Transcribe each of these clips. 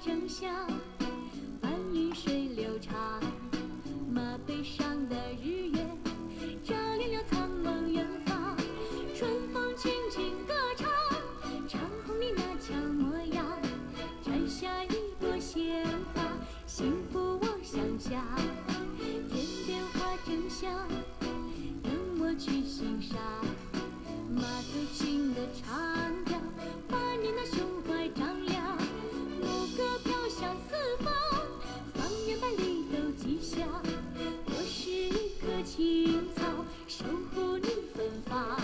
正香，翻云水流长，马背上的日月照亮了苍茫远方，春风轻轻歌唱，唱红你那俏模样，摘下一朵鲜花，幸福我想象，天边花正香，等我去欣赏，马头琴的长调，把你那胸怀张扬，牧歌飘向四方，方圆百里都吉祥，我是一棵青草，守护你芬芳，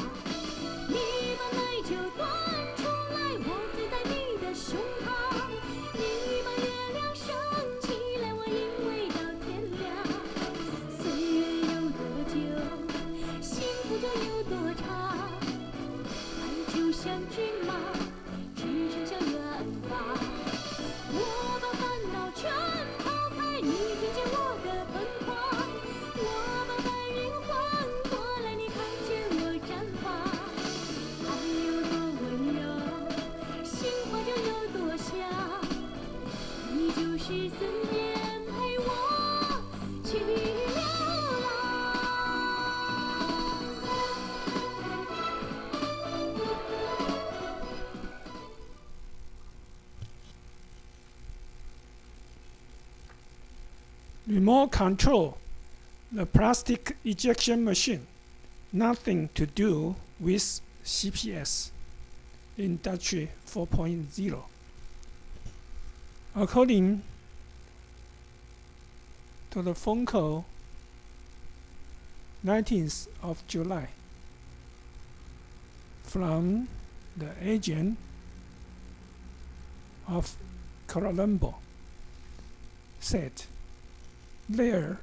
你把美酒端出来，我醉在你的胸膛，你把月亮升起来，我因为到天亮，岁月有多久，幸福就有多长，爱就像骏马，驰骋向远方，我把烦恼全抛开，你听见我的疯狂，我把白云换过来，你看见我绽放，爱有多温柔，心花就有多香，你就是思念陪我去流浪。Remote control the plastic ejection machine. Nothing to do with CPS. Industry 4.0. According to the phone call 19th of July from the agent of Colombo, said there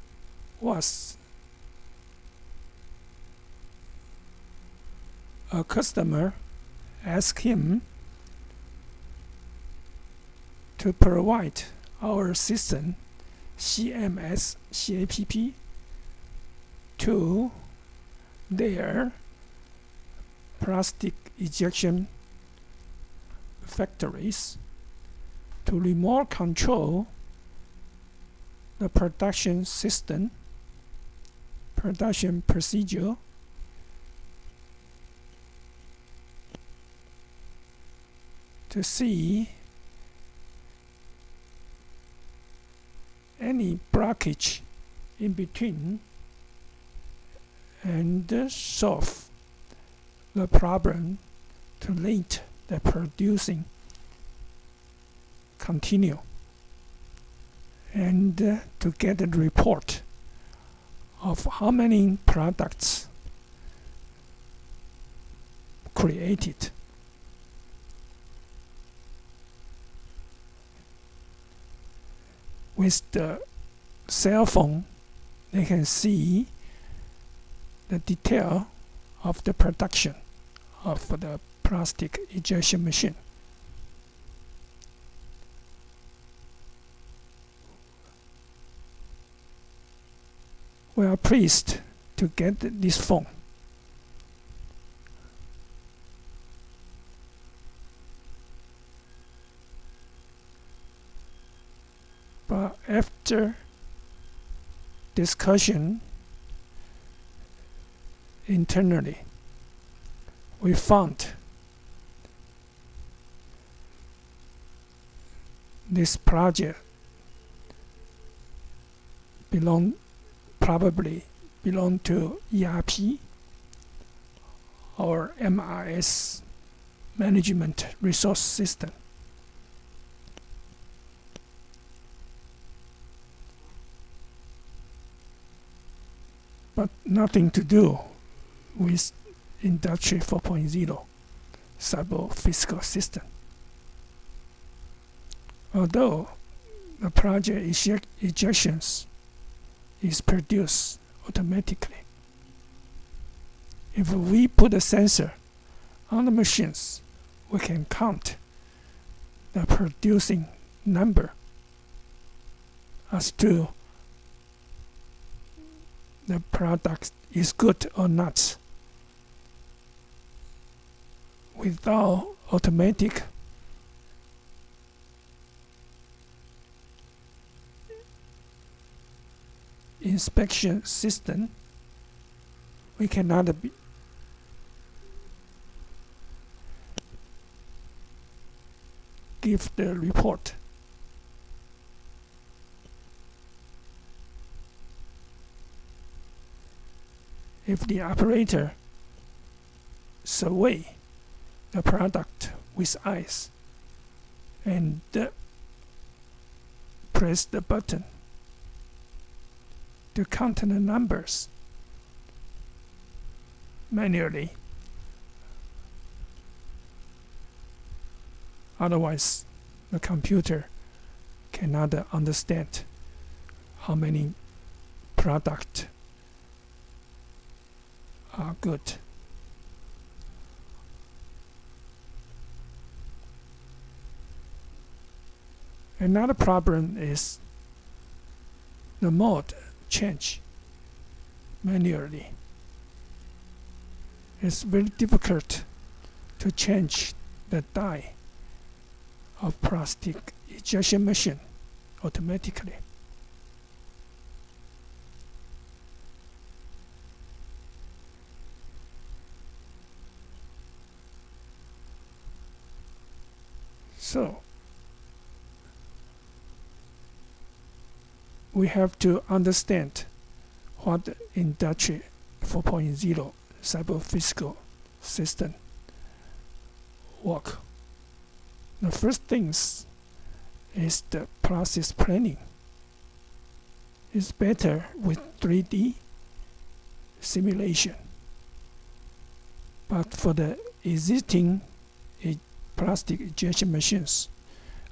was a customer asked him to provide our system CMS CAPP to their plastic ejection factories to remote control the production system, production procedure, to see any blockage in between and solve the problem to let the producing continue, and to get a report of how many products created. With the cell phone, they can see the detail of the production of the plastic ejection machine. We are pleased to get this phone. But after discussion internally, we found this project probably belong to ERP or MRS, Management Resource System. But nothing to do with Industry 4.0 cyber-physical system. Although the project ejections is produced automatically, if we put a sensor on the machines, we can count the producing number as to the product is good or not without automatic inspection system, we cannot give the report. If the operator survey the product with eyes and press the button to count the numbers manually, otherwise the computer cannot understand how many products are good. Another problem is the mode change manually. It's very difficult to change the die of plastic ejection machine automatically. So we have to understand what the Industry 4.0 cyber physical system work. The first things is the process planning. It's better with 3D simulation. But for the existing plastic ejection machines,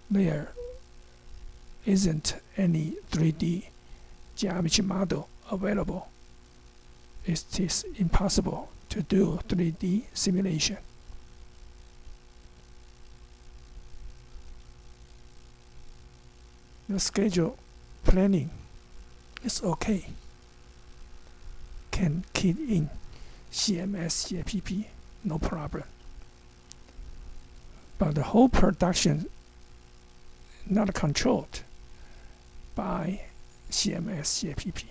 there isn't any 3D geometry model available. It is impossible to do 3D simulation. The schedule planning is okay. Can key in CMS, CAPP, no problem. But the whole production not controlled by CMS, CAPP.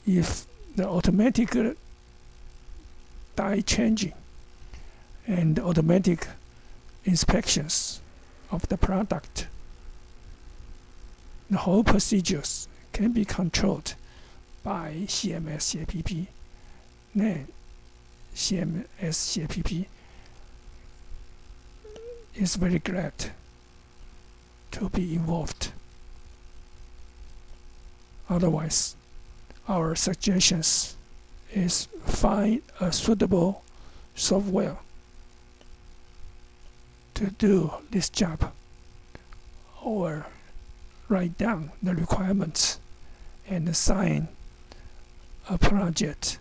If the automatic die changing and automatic inspections of the product, the whole procedures can be controlled by CMS, CAPP, then CMS, CAPP is very glad to be involved. Otherwise, our suggestions is find a suitable software to do this job, or write down the requirements and sign a project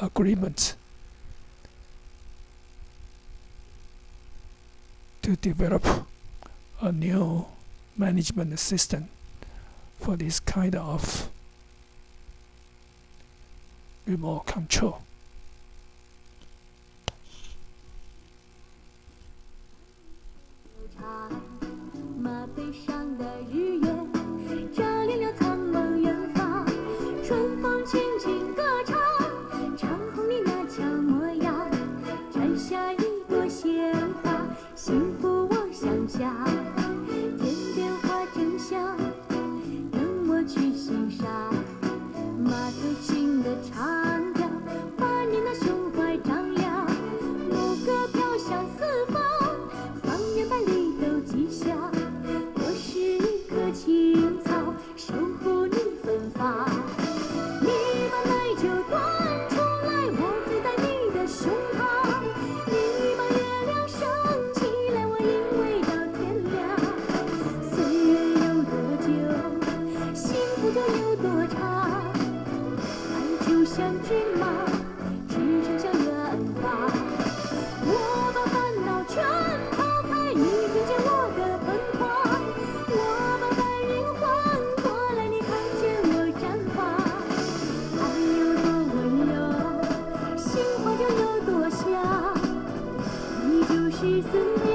agreement to develop a new management system for this kind of remote control.马背上的日月，照亮了苍茫远方。春风轻轻歌唱，唱红你那俏模样。摘下一朵鲜花，幸福我想象。天边花正香，等我去欣赏。马头琴的唱调。的森林。